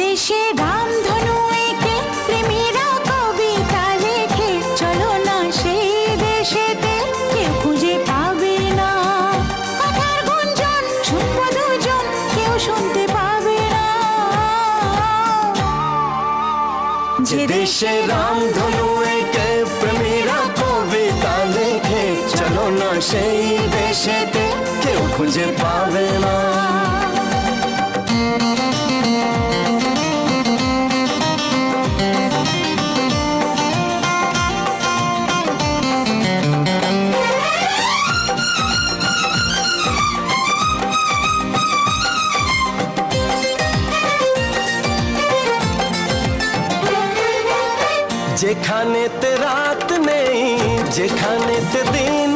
দেশে রামধনু এঁকে প্রেমীরা কবিতা লেখে, চলো না সেই দেশেতে, কেউ খুঁজে পাবে না। কথার গুঞ্জন শুনবো দুজন, কেউ শুনতে পাবে না। যে দেশে রামধনু এঁকে প্রেমীরা কবিতা লেখে, চলো না সেই দেশেতে, কেউ খুঁজে পাবে না। যেখানেতে রাত নেই, যেখানেতে দিন